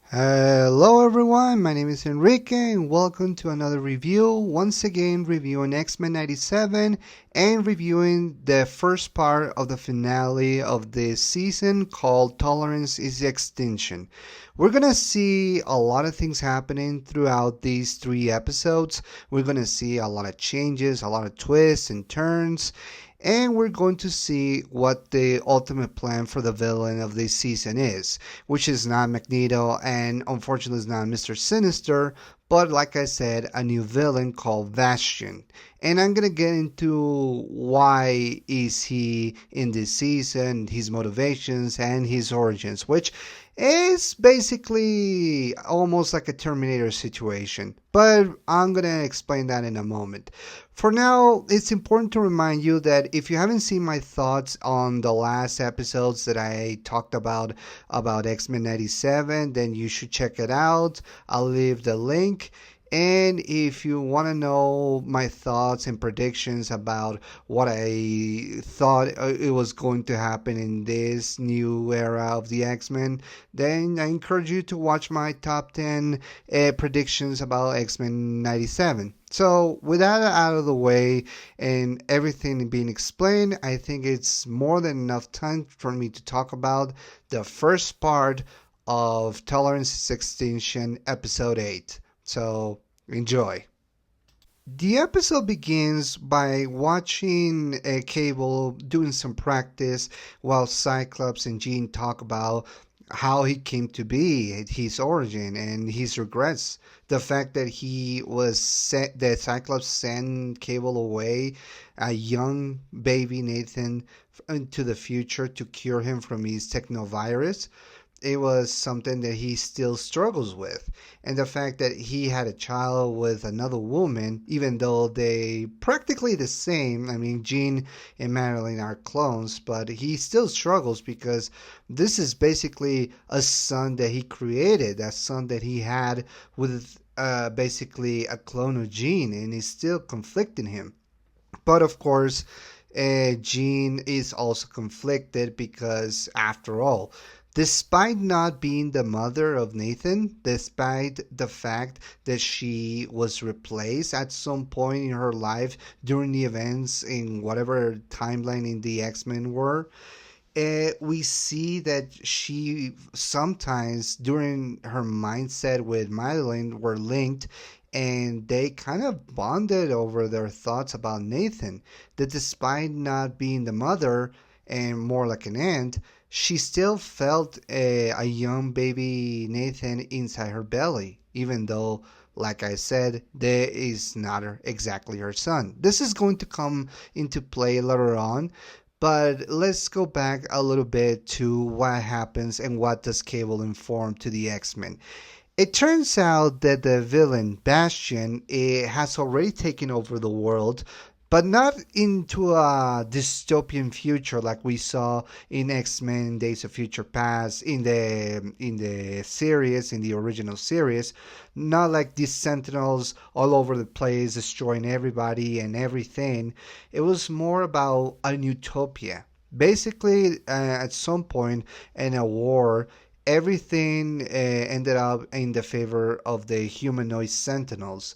Hello everyone, my name is Enrique and welcome to another review. Once again, reviewing X-Men 97 and reviewing the first part of the finale of this season called Tolerance is Extinction. We're gonna see a lot of things happening throughout these 3 episodes. We're gonna see a lot of changes, a lot of twists and turns, and we're going to see what the ultimate plan for the villain of this season is, which is not Magneto and unfortunately is not Mr. Sinister, but like I said, a new villain called Bastion. And I'm gonna get into why is he in this season, his motivations and his origins, which is basically almost like a Terminator situation. But I'm gonna explain that in a moment. For now, it's important to remind you that if you haven't seen my thoughts on the last episodes that I talked about X-Men 97, then you should check it out. I'll leave the link. And if you want to know my thoughts and predictions about what I thought it was going to happen in this new era of the X-Men, then I encourage you to watch my top 10 predictions about X-Men 97. So, with that out of the way and everything being explained, I think it's more than enough time for me to talk about the first part of Tolerance is Extinction, Episode 8. So, enjoy. The episode begins by watching Cable doing some practice while Cyclops and Jean talk about how he came to be, his origin, and his regrets. The fact that that Cyclops sent Cable away, a young baby Nathan, into the future to cure him from his technovirus. It was something that he still struggles with. And the fact that he had a child with another woman, even though they practically the same. I mean, Jean and Madeline are clones, but he still struggles because this is basically a son that he created, a son that he had with basically a clone of Jean, and it's still conflicting him. But of course, Jean is also conflicted because, after all, despite not being the mother of Nathan, despite the fact that she was replaced at some point in her life during the events in whatever timeline in the X-Men were, we see that she sometimes during her mindset with Madeline were linked, and they kind of bonded over their thoughts about Nathan. That despite not being the mother and more like an aunt, she still felt a young baby Nathan inside her belly, even though, like I said, there is not exactly her son. This is going to come into play later on, but let's go back a little bit to what happens and what does Cable inform to the X-Men. It turns out that the villain Bastion has already taken over the world, but not into a dystopian future like we saw in X-Men Days of Future Past in the series, in the original series. Not like these Sentinels all over the place destroying everybody and everything. It was more about a utopia. Basically, at some point in a war, everything ended up in the favor of the humanoid Sentinels,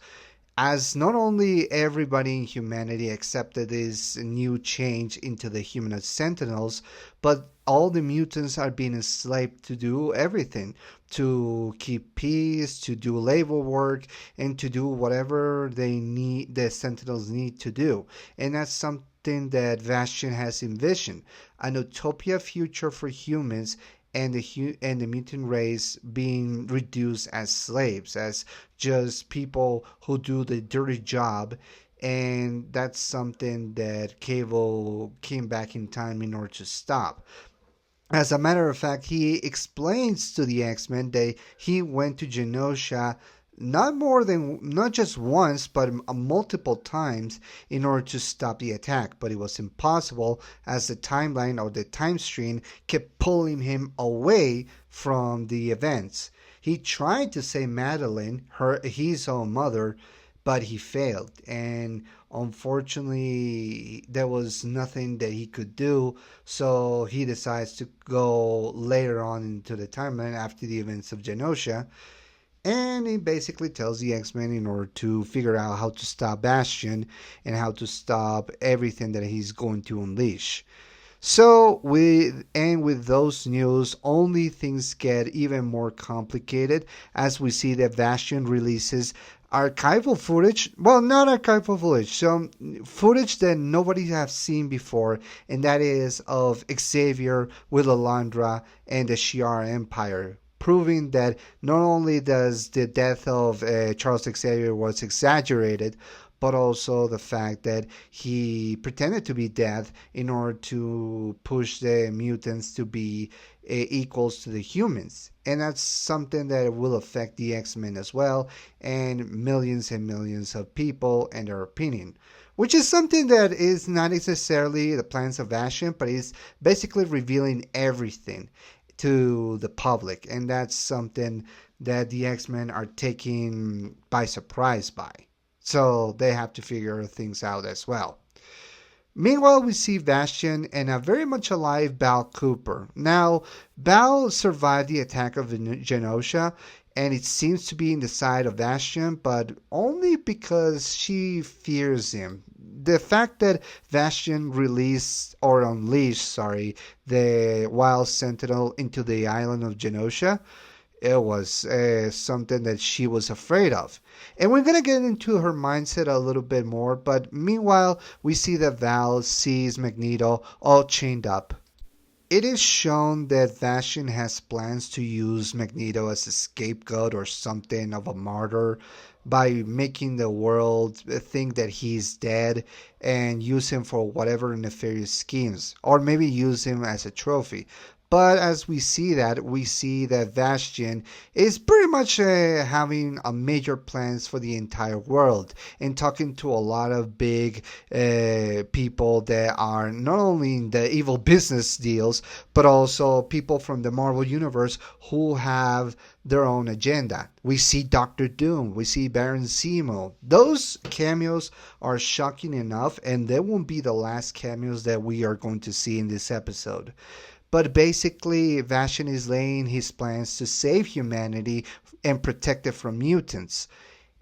as not only everybody in humanity accepted this new change into the humanoid Sentinels, but all the mutants are being enslaved to do everything, to keep peace, to do labor work, and to do whatever the Sentinels need to do. And that's something that Bastion has envisioned, an utopia future for humans and the mutant race being reduced as slaves, as just people who do the dirty job. And that's something that Cable came back in time in order to stop. As a matter of fact, he explains to the X-Men that he went to Genosha not just once, but multiple times in order to stop the attack. But it was impossible as the timeline or the time stream kept pulling him away from the events. He tried to save Madeline, his own mother, but he failed. And Unfortunately, there was nothing that he could do, so he decides to go later on into the timeline after the events of Genosha, and he basically tells the X-Men in order to figure out how to stop Bastion and how to stop everything that he's going to unleash. So with those news, only things get even more complicated as we see that Bastion releases archival footage. Well, not archival footage, some footage that nobody has seen before, and that is of Xavier with Alondra and the Shi'ar Empire, proving that not only does the death of Charles Xavier was exaggerated, but also the fact that he pretended to be dead in order to push the mutants to be equals to the humans. And that's something that will affect the X-Men as well, and millions of people and their opinion. Which is something that is not necessarily the plans of Ashen, but is basically revealing everything to the public. And that's something that the X-Men are taken by surprise by. So they have to figure things out as well. Meanwhile, we see Bastion and a very much alive Bal Cooper. Now, Bal survived the attack of Genosha, and it seems to be in the side of Bastion, but only because she fears him. The fact that Bastion unleashed, the Wild Sentinel into the island of Genosha, it was something that she was afraid of. And we're going to get into her mindset a little bit more, but meanwhile, we see that Val sees Magneto all chained up. It is shown that Bastion has plans to use Magneto as a scapegoat or something of a martyr by making the world think that he's dead and use him for whatever nefarious schemes, or maybe use him as a trophy. But as we see that Bastion is pretty much having a major plans for the entire world and talking to a lot of big people that are not only in the evil business deals, but also people from the Marvel Universe who have their own agenda. We see Doctor Doom, we see Baron Zemo. Those cameos are shocking enough, and they won't be the last cameos that we are going to see in this episode. But basically, Bastion is laying his plans to save humanity and protect it from mutants.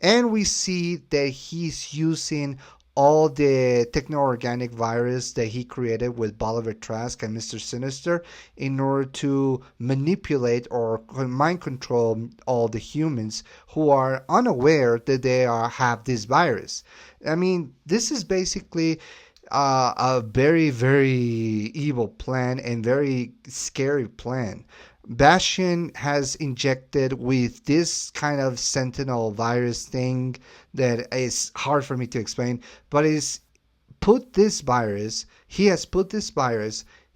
And we see that he's using all the techno-organic virus that he created with Bolivar Trask and Mr. Sinister in order to manipulate or mind control all the humans who are unaware that they have this virus. I mean, this is basically a very, very evil plan and very scary plan. Bastion has injected with this kind of sentinel virus thing that is hard for me to explain, but he has put this virus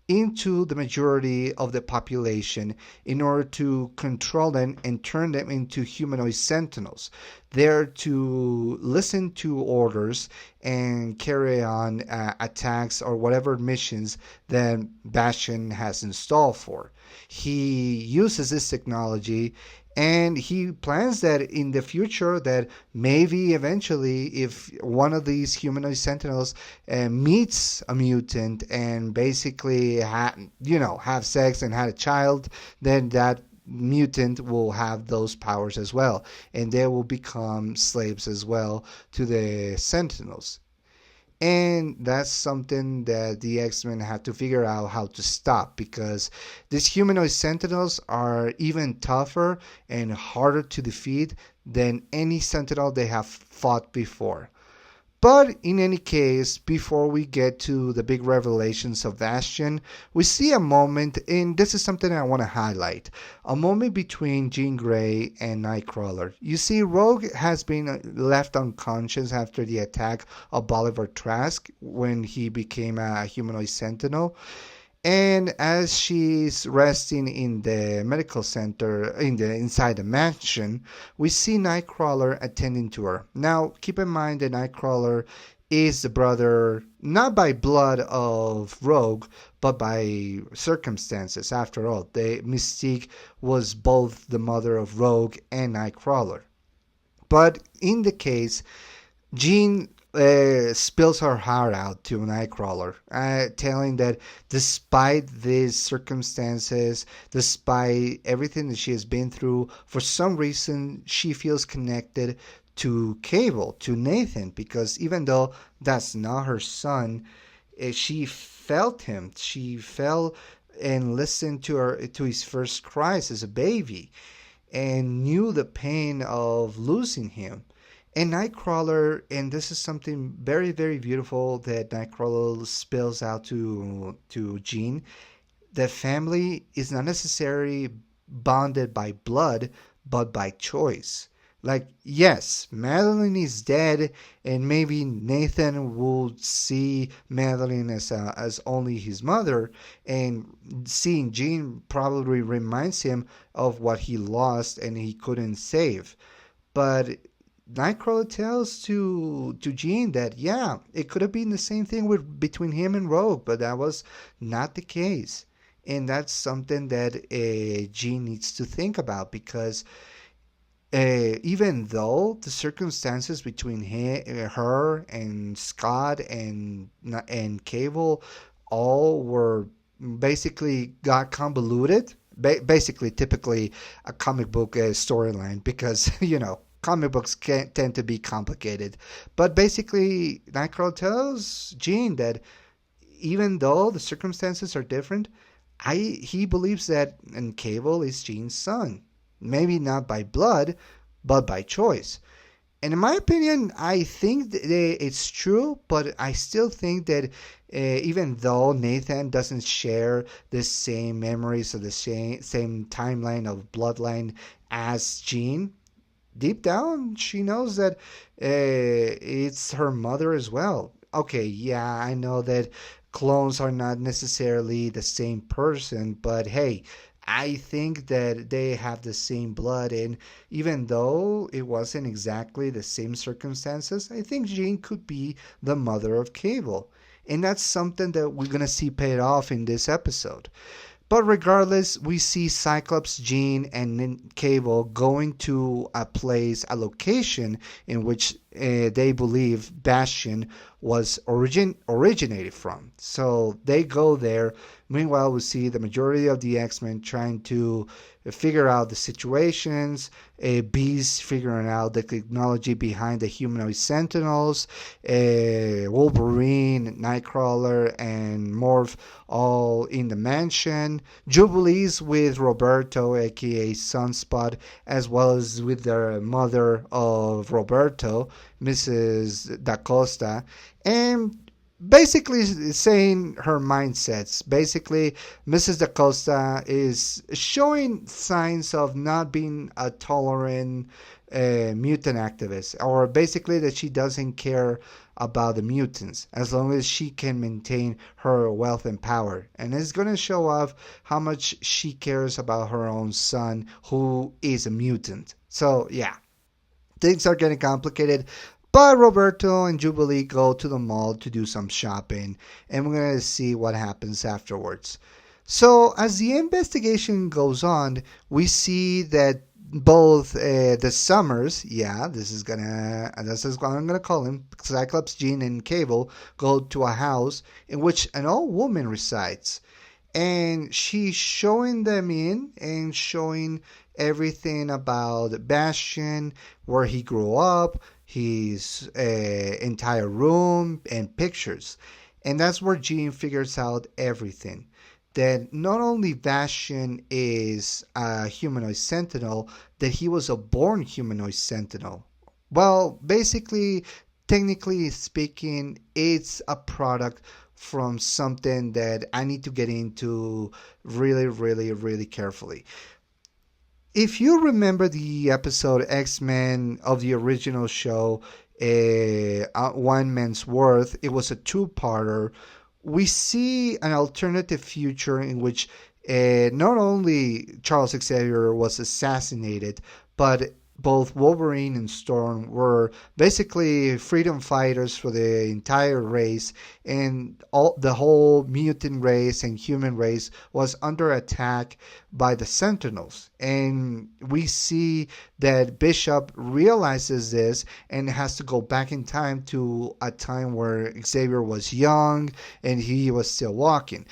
into the majority of the population in order to control them and turn them into humanoid sentinels. They're to listen to orders and carry on attacks or whatever missions that Bastion has installed for. He uses this technology, and he plans that in the future that maybe eventually if one of these humanoid sentinels meets a mutant and basically have sex and had a child, then that mutant will have those powers as well, and they will become slaves as well to the sentinels. And that's something that the X-Men have to figure out how to stop, because these humanoid sentinels are even tougher and harder to defeat than any sentinel they have fought before. But in any case, before we get to the big revelations of Bastion, we see a moment, and this is something I want to highlight, a moment between Jean Grey and Nightcrawler. You see, Rogue has been left unconscious after the attack of Bolivar Trask when he became a humanoid sentinel. And as she's resting in the medical center inside the mansion, we see Nightcrawler attending to her. Now, keep in mind that Nightcrawler is the brother, not by blood of Rogue, but by circumstances. After all, the Mystique was both the mother of Rogue and Nightcrawler. But in the case, Jean spills her heart out to Nightcrawler, telling that despite these circumstances, despite everything that she has been through, for some reason she feels connected to Cable, to Nathan, because even though that's not her son, she felt him. She felt and listened to his first cries as a baby, and knew the pain of losing him. And Nightcrawler, and this is something very, very beautiful that Nightcrawler spills out to Jean, that family is not necessarily bonded by blood, but by choice. Like, yes, Madeline is dead, and maybe Nathan will see Madeline as only his mother, and seeing Jean probably reminds him of what he lost and he couldn't save. But Nightcrawler tells to Jean that yeah, it could have been the same thing between him and Rogue, but that was not the case, and that's something that Jean needs to think about, because even though the circumstances between her and Scott and Cable all were basically got convoluted, basically typically a comic book storyline, because comic books can tend to be complicated. But basically, Nightcrawler tells Jean that even though the circumstances are different, he believes that and Cable is Jean's son. Maybe not by blood, but by choice. And in my opinion, I think that it's true, but I still think that even though Nathan doesn't share the same memories or the same timeline of bloodline as Jean, deep down she knows that it's her mother as well. Okay, yeah, I know that clones are not necessarily the same person, but hey, I think that they have the same blood, and even though it wasn't exactly the same circumstances, I think Jean could be the mother of Cable. And that's something that we're going to see paid off in this episode. But regardless, we see Cyclops, Jean, and Cable going to a place, a location in which they believe Bastion was originated from. So they go there. Meanwhile, we see the majority of the X-Men trying to figure out the situations, Beast figuring out the technology behind the humanoid sentinels, Wolverine, Nightcrawler, and Morph all in the mansion, Jubilee's with Roberto, aka Sunspot, as well as with the mother of Roberto, Mrs. Da Costa, and basically saying her mindsets. Basically, Mrs. Da Costa is showing signs of not being a tolerant mutant activist, or basically that she doesn't care about the mutants as long as she can maintain her wealth and power. And it's going to show off how much she cares about her own son, who is a mutant. So, yeah, things are getting complicated. But Roberto and Jubilee go to the mall to do some shopping, and we're going to see what happens afterwards. So, as the investigation goes on, we see that both the Summers, yeah, this is what I'm gonna call him, Cyclops, Jean, and Cable, go to a house in which an old woman resides, and she's showing them in and showing everything about Bastion, where he grew up, his entire room, and pictures. And that's where Jean figures out everything. That not only Bastion is a humanoid sentinel, that he was a born humanoid sentinel. Well, basically, technically speaking, it's a product from something that I need to get into really, really, really carefully. If you remember the episode X-Men of the original show, One Man's Worth, it was a two-parter. We see an alternative future in which not only Charles Xavier was assassinated, but both Wolverine and Storm were basically freedom fighters for the entire race, and all the whole mutant race and human race was under attack by the Sentinels. And we see that Bishop realizes this and has to go back in time to a time where Xavier was young and he was still walking.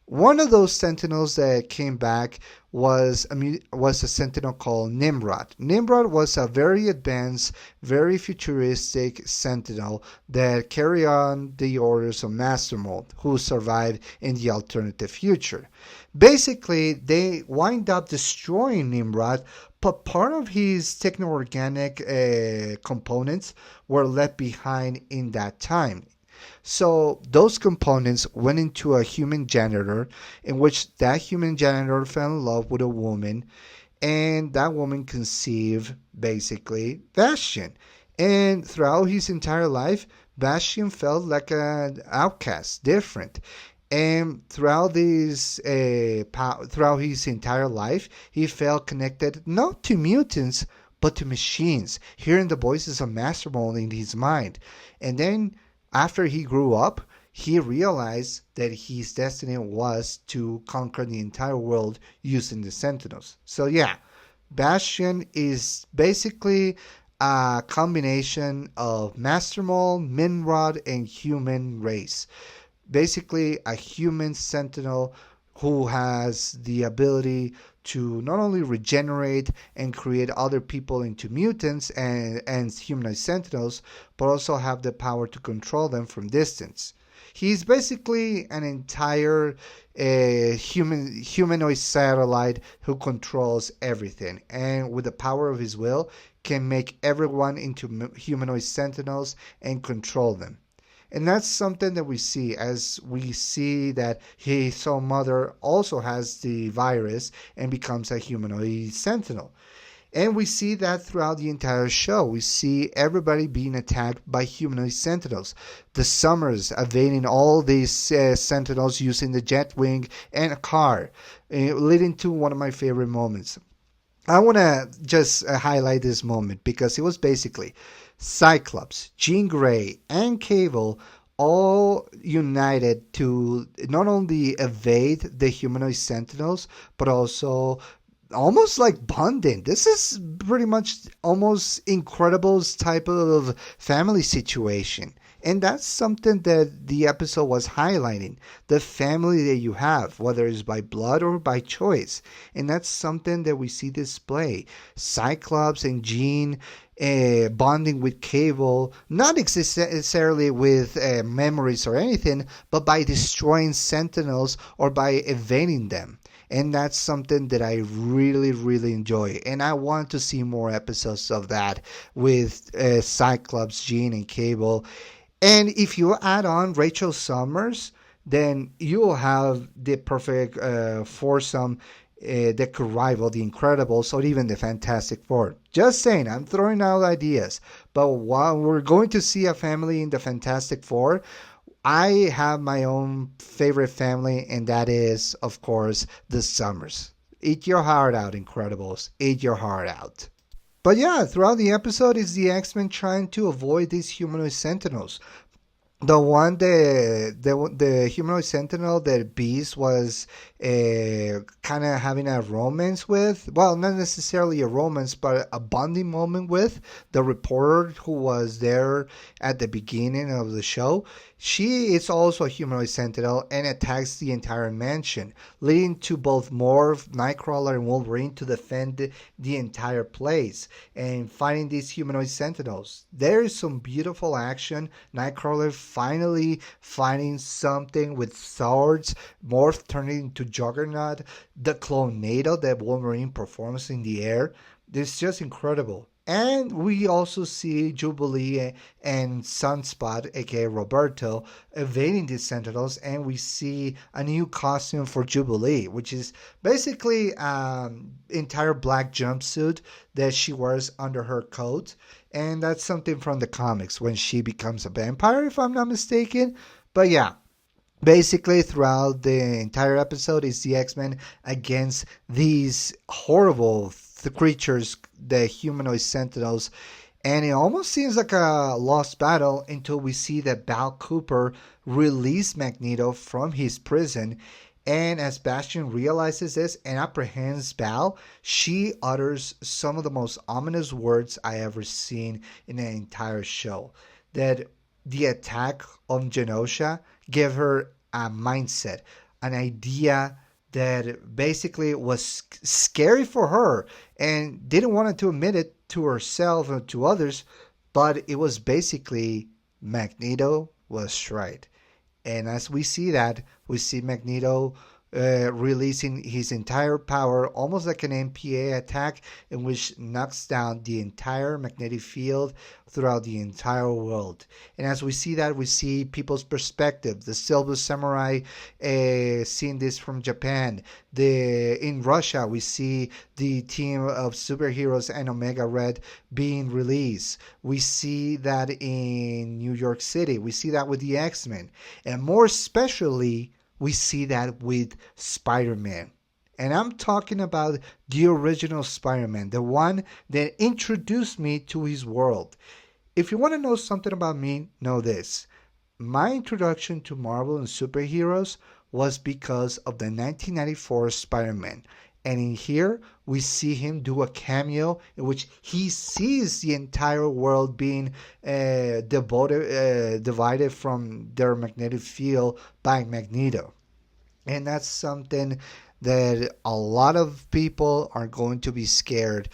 One of those Sentinels that came back was a Sentinel called Nimrod. Nimrod was a very advanced, very futuristic Sentinel that carried on the orders of Master Mold, who survived in the alternative future. Basically, they wind up destroying Nimrod, but part of his techno-organic components were left behind in that time. So those components went into a human janitor, in which that human janitor fell in love with a woman, and that woman conceived basically Bastion. And throughout his entire life, Bastion felt like an outcast, different. And throughout his entire life, he felt connected not to mutants but to machines, hearing the voices of Master Mold in his mind. And then after he grew up, he realized that his destiny was to conquer the entire world using the Sentinels. So yeah, Bastion is basically a combination of Master Mold, Nimrod, and human race. Basically, a human Sentinel who has the ability to not only regenerate and create other people into mutants and humanoid sentinels, but also have the power to control them from distance. He's basically an entire humanoid satellite who controls everything, and with the power of his will, can make everyone into humanoid sentinels and control them. And that's something that we see as we see that his own mother also has the virus and becomes a humanoid sentinel. And we see that throughout the entire show. We see everybody being attacked by humanoid sentinels. The Summers evading all these sentinels using the jet wing and a car, leading to one of my favorite moments. I want to just highlight this moment because it was basically Cyclops, Jean Grey, and Cable all united to not only evade the humanoid sentinels, but also almost like bonding. This is pretty much almost Incredibles type of family situation. And that's something that the episode was highlighting. The family that you have, whether it's by blood or by choice. And that's something that we see display. Cyclops and Jean bonding with Cable, not necessarily with memories or anything, but by destroying sentinels or by evading them. And that's something that I really, really enjoy. And I want to see more episodes of that with Cyclops, Jean, and Cable. And if you add on Rachel Summers, then you'll have the perfect foursome that could rival the Incredibles or even the Fantastic Four. Just saying, I'm throwing out ideas. But while we're going to see a family in the Fantastic Four, I have my own favorite family, and that is, of course, the Summers. Eat your heart out, Incredibles. Eat your heart out. But yeah, throughout the episode, it's the X-Men trying to avoid these humanoid sentinels. The humanoid sentinel that Beast was kind of having a romance with, well, not necessarily a romance, but a bonding moment with the reporter who was there at the beginning of the show. She is also a humanoid sentinel and attacks the entire mansion, leading to both Morph, Nightcrawler, and Wolverine to defend the entire place and fighting these humanoid sentinels. There is some beautiful action. Nightcrawler finally fighting something with swords, Morph turning into Juggernaut, the Clonado that Wolverine performs in the air. It's just incredible. And we also see Jubilee and Sunspot, aka Roberto, evading these Sentinels, and we see a new costume for Jubilee, which is basically entire black jumpsuit that she wears under her coat, and that's something from the comics when she becomes a vampire, if I'm not mistaken. But yeah, Basically, throughout the entire episode, is the X-Men against these horrible creatures, the humanoid Sentinels, and it almost seems like a lost battle until we see that Val Cooper release Magneto from his prison. And as Bastion realizes this and apprehends Val, she utters some of the most ominous words I ever seen in the entire show. That the attack on Genosha gave her a mindset, an idea that basically was scary for her and didn't want to admit it to herself or to others, but it was basically Magneto was right. And as we see that, we see Magneto releasing his entire power, almost like an MPA attack, in which knocks down the entire magnetic field throughout the entire world. And as we see that, we see people's perspective. The Silver Samurai seeing this from Japan. In Russia, we see the team of superheroes and Omega Red being released. We see that in New York City. We see that with the X-Men. And more especially, we see that with Spider-Man. And I'm talking about the original Spider-Man, the one that introduced me to his world. If you want to know something about me, know this. My introduction to Marvel and superheroes was because of the 1994 Spider-Man. And in here, we see him do a cameo in which he sees the entire world being divided from their magnetic field by Magneto. And that's something that a lot of people are going to be scared.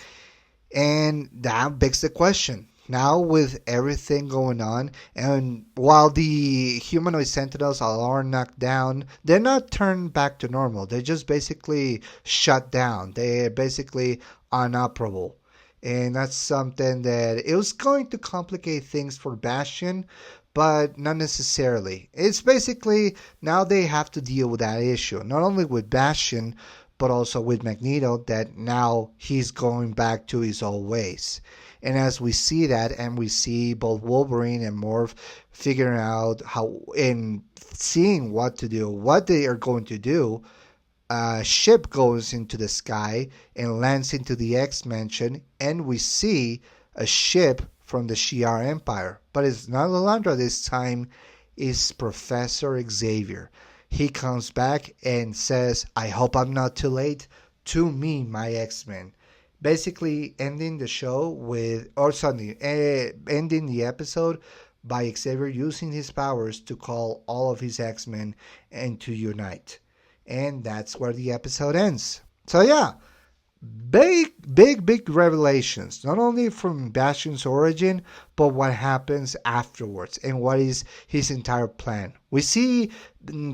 And that begs the question. Now, with everything going on, and while the humanoid sentinels are knocked down, they're not turned back to normal. They're just basically shut down. They're basically unoperable. And that's something that it was going to complicate things for Bastion, but not necessarily. It's basically now they have to deal with that issue, not only with Bastion, but also with Magneto, that now he's going back to his old ways. And as we see that, and we see both Wolverine and Morph figuring out how and seeing what to do, what they are going to do, a ship goes into the sky and lands into the X Mansion, and we see a ship from the Shi'ar Empire. But it's not Lilandra this time, it's Professor Xavier. He comes back and says, I hope I'm not too late. To me, my X-Men. Basically ending the show with, or sorry, ending the episode by Xavier using his powers to call all of his X-Men and to unite. And that's where the episode ends. So yeah, big revelations, not only from Bastion's origin, but what happens afterwards and what is his entire plan. We see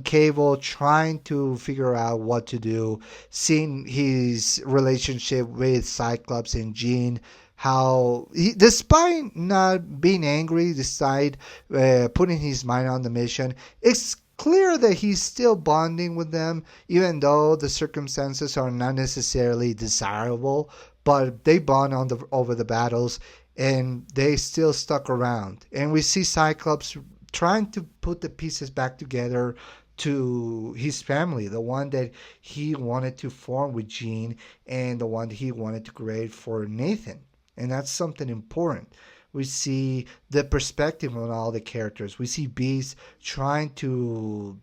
Cable trying to figure out what to do, seeing his relationship with Cyclops and Jean, how he, despite not being angry, decide putting his mind on the mission. It's clear that he's still bonding with them, even though the circumstances are not necessarily desirable. But they bond over the battles, and they still stuck around. And we see Cyclops trying to put the pieces back together to his family, the one that he wanted to form with Jean, and the one that he wanted to create for Nathan. And that's something important. We see the perspective on all the characters. We see Beast trying to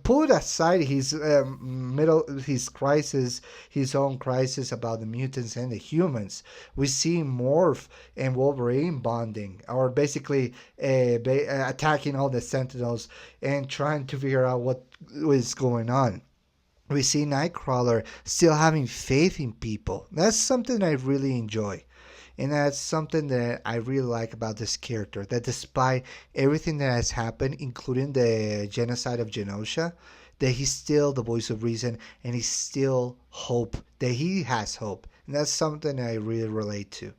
put aside his his own crisis about the mutants and the humans. We see Morph and Wolverine bonding, or basically attacking all the Sentinels and trying to figure out what is going on. We see Nightcrawler still having faith in people. That's something I really enjoy. And that's something that I really like about this character. That despite everything that has happened, including the genocide of Genosha, that he's still the voice of reason and he's still hope. That he has hope. And that's something I really relate to.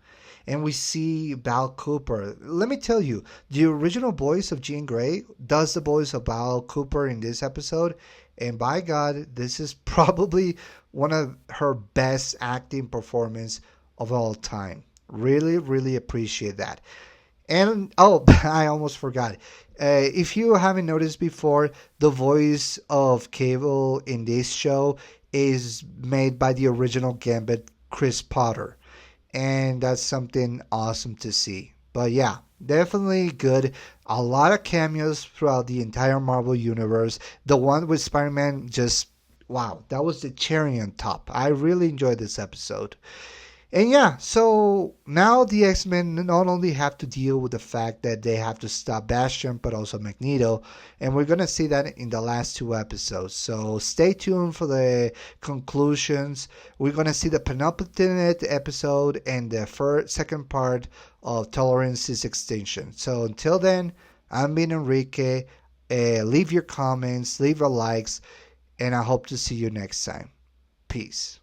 And we see Val Cooper. Let me tell you, the original voice of Jean Grey does the voice of Val Cooper in this episode. And by God, this is probably one of her best acting performances of all time. Really appreciate that. And oh, I almost forgot. If you haven't noticed before, the voice of Cable in this show is made by the original Gambit, Chris Potter, and that's something awesome to see. But yeah, definitely good. A lot of cameos throughout the entire Marvel universe. The one with Spider-Man, just wow, that was the cherry on top. I really enjoyed this episode. And yeah, so now the X-Men not only have to deal with the fact that they have to stop Bastion, but also Magneto, and we're gonna see that in the last two episodes. So stay tuned for the conclusions. We're gonna see the penultimate episode and the second part of Tolerance's Extinction. So until then, I'm being Enrique. Leave your comments, leave your likes, and I hope to see you next time. Peace.